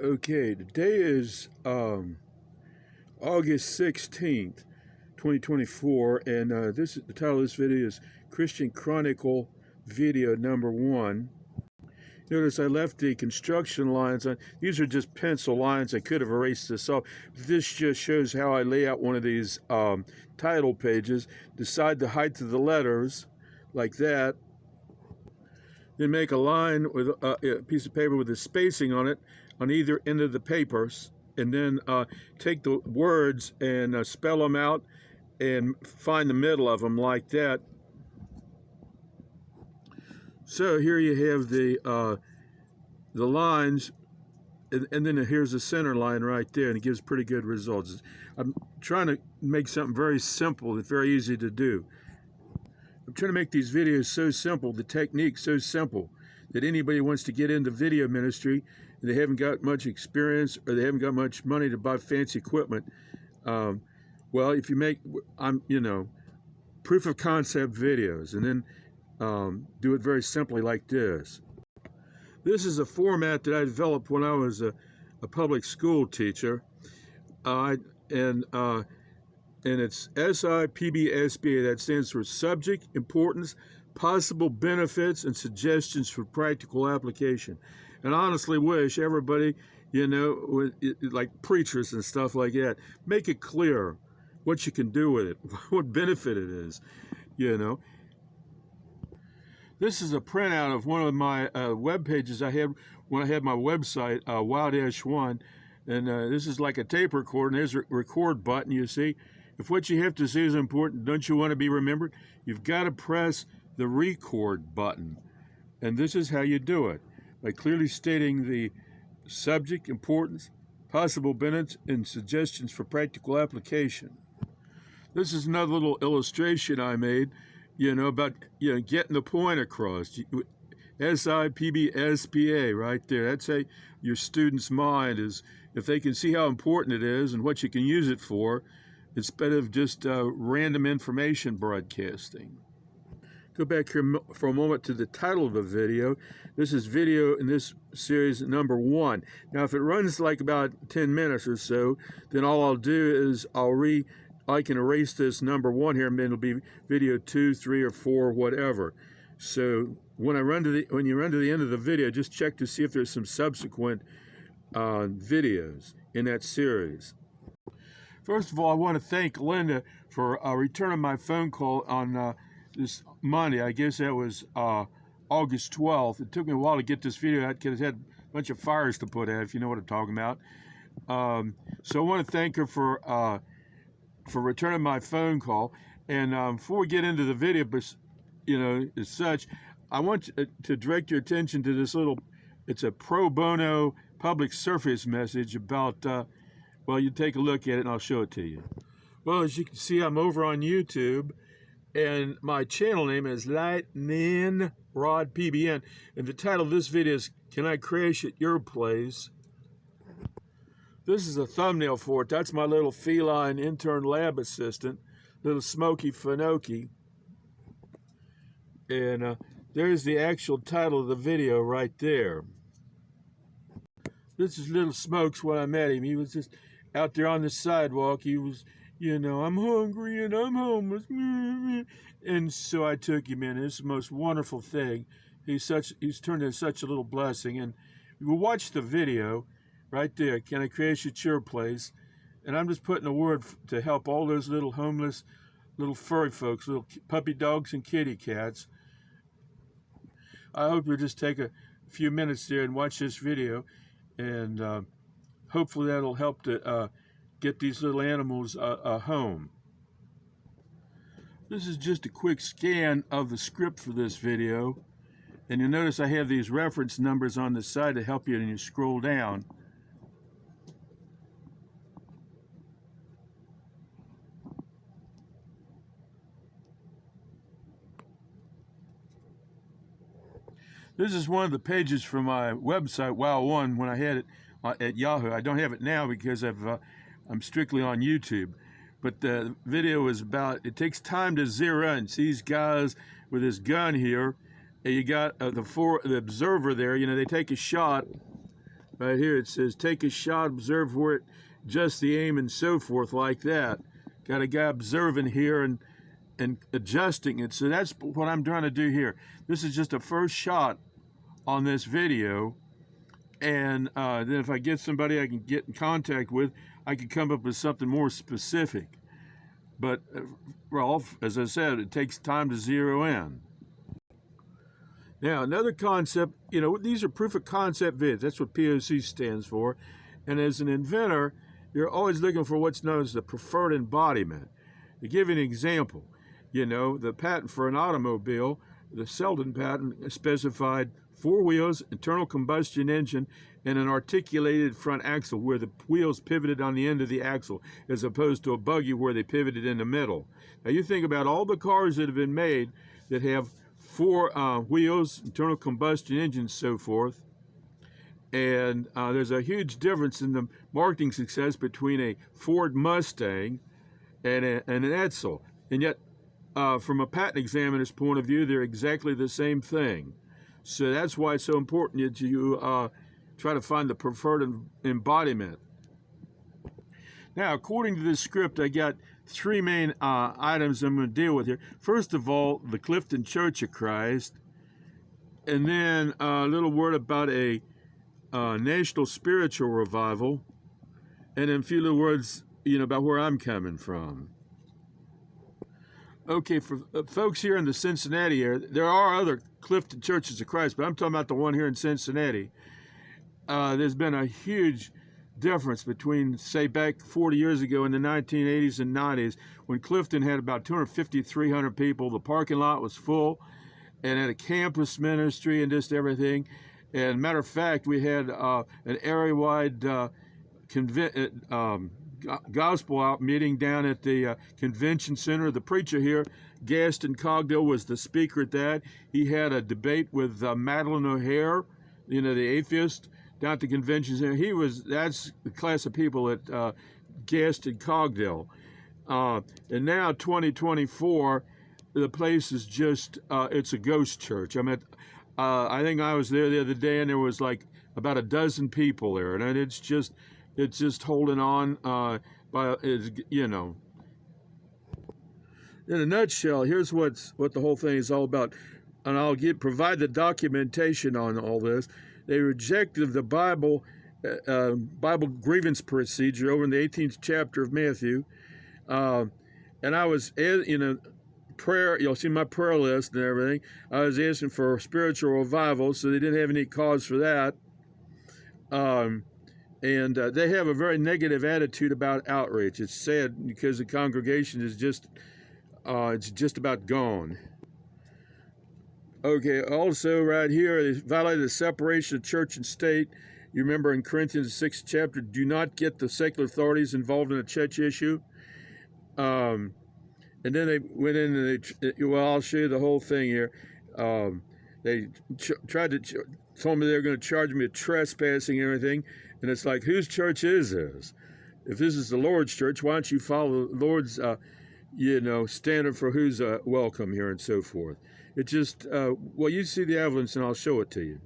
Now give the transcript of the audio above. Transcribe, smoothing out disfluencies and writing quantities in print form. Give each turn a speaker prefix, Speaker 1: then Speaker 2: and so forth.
Speaker 1: Okay, today is August 16th, 2024, and the title of this video is Christian Chronicle Video number 1. Notice I left the construction lines on. These are just pencil lines. I could have erased this off. This just shows how I lay out one of these title pages. Decide the height of the letters, like that. Then make a line with a piece of paper with a spacing on it on either end of the papers, and then take the words and spell them out and find the middle of them like that. So here you have the lines, and then here's the center line right there, and it gives pretty good results. I'm trying to make something very simple that's very easy to do. I'm trying to make these videos so simple, the technique so simple, that anybody who wants to get into video ministry and they haven't got much experience or they haven't got much money to buy fancy equipment, well, if you make, proof of concept videos, and then do it very simply like this. This is a format that I developed when I was a public school teacher, and it's SIPB-SBA. That stands for Subject, Importance, Possible Benefits, and Suggestions for Practical Application. And I honestly wish everybody, like preachers and stuff like that, make it clear what you can do with it, what benefit it is, This is a printout of one of my web pages I had when I had my website, Wow-1, and this is like a tape recorder, and there's a record button, you see. If what you have to say is important, don't you want to be remembered? You've got to press the record button. And this is how you do it, by clearly stating the subject, importance, possible benefits, and suggestions for practical application. This is another little illustration I made, about, getting the point across. SIPB-SBA right there. That's how your student's mind is, if they can see how important it is and what you can use it for, instead of just random information broadcasting. Go back here for a moment to the title of the video. This is video in this series number 1. Now, if it runs like about 10 minutes or so, then all I'll do is I can erase this number 1 here, and then it'll be video 2, 3, or 4, whatever. So when you run to the end of the video, just check to see if there's some subsequent videos in that series. First of all, I want to thank Linda for returning my phone call on this Monday. I guess that was August 12th. It took me a while to get this video out because it had a bunch of fires to put out, if you know what I'm talking about. So I want to thank her for returning my phone call. And before we get into the video, as such, I want to direct your attention to this it's a pro bono public service message about, well, you take a look at it and I'll show it to you. Well, as you can see, I'm over on YouTube, and my channel name is Lightning Rod PBN, and the title of this video is Can I Crash at Your Place? This is a thumbnail for it. That's my little feline intern lab assistant, little Smokey Finoki. And there's the actual title of the video right there. This is little Smokes when I met him. He was just out there on the sidewalk. He was, I'm hungry and I'm homeless. And so I took him in. It's the most wonderful thing. He's turned into such a little blessing. And you watch the video right there. Can I crash at your place? And I'm just putting a word to help all those little homeless, little furry folks, little puppy dogs and kitty cats. I hope you'll just take a few minutes there and watch this video, and hopefully that'll help to get these little animals a home. This is just a quick scan of the script for this video, and you'll notice I have these reference numbers on the side to help you when you scroll down. This is one of the pages from my website, Wow-1, when I had it at Yahoo. I don't have it now because I'm strictly on YouTube. But the video is about, it takes time to zero in. See these guys with this gun here. And you got the observer there. They take a shot Right here it says, take a shot, observe where it, just the aim, and so forth, like that. Got a guy observing here and adjusting it. So that's what I'm trying to do here. This is just a first shot on this video. And then if I get somebody I can get in contact with, I can come up with something more specific. But, Rolf, as I said, it takes time to zero in. Now, another concept, these are proof of concept vids. That's what POC stands for. And as an inventor, you're always looking for what's known as the preferred embodiment. To give you an example, the patent for an automobile, the Selden patent specified 4 wheels, internal combustion engine, and an articulated front axle where the wheels pivoted on the end of the axle, as opposed to a buggy where they pivoted in the middle. Now you think about all the cars that have been made that have 4 wheels, internal combustion engines, so forth, and there's a huge difference in the marketing success between a Ford Mustang and an Edsel. And yet, from a patent examiner's point of view, they're exactly the same thing. So that's why it's so important that you try to find the preferred embodiment. Now, according to this script, I got 3 main items I'm going to deal with here. First of all, the Clifton Church of Christ, and then a little word about a national spiritual revival, and then a few little words, about where I'm coming from. Okay, for folks here in the Cincinnati area, there are other Clifton Churches of Christ, but I'm talking about the one here in Cincinnati. There's been a huge difference between, say, back 40 years ago in the 1980s and 90s, when Clifton had about 250, 300 people. The parking lot was full, and had a campus ministry and just everything. And matter of fact, we had an area-wide gospel out meeting down at the convention center. The preacher here, Gaston Cogdill, was the speaker at that. He had a debate with Madeline O'Hare, the atheist, down at the convention center. That's the class of people that Gaston Cogdill. And now 2024, the place is just, it's a ghost church. I think I was there the other day, and there was like about a dozen people there, and it's just holding on In a nutshell, here's what the whole thing is all about, and I'll provide the documentation on all this. They rejected the Bible grievance procedure over in the 18th chapter of Matthew, and I was prayer. You'll see my prayer list and everything. I was asking for spiritual revival, so they didn't have any cause for that. And they have a very negative attitude about outreach. It's sad because the congregation is it's just about gone. Okay, also right here, they violated the separation of church and state. You remember in Corinthians 6th chapter, do not get the secular authorities involved in a church issue. And then they went in and I'll show you the whole thing here. They told me they were going to charge me with trespassing and everything. And it's like, whose church is this? If this is the Lord's church, why don't you follow the Lord's, standard for who's welcome here and so forth. It just, you see the evidence and I'll show it to you.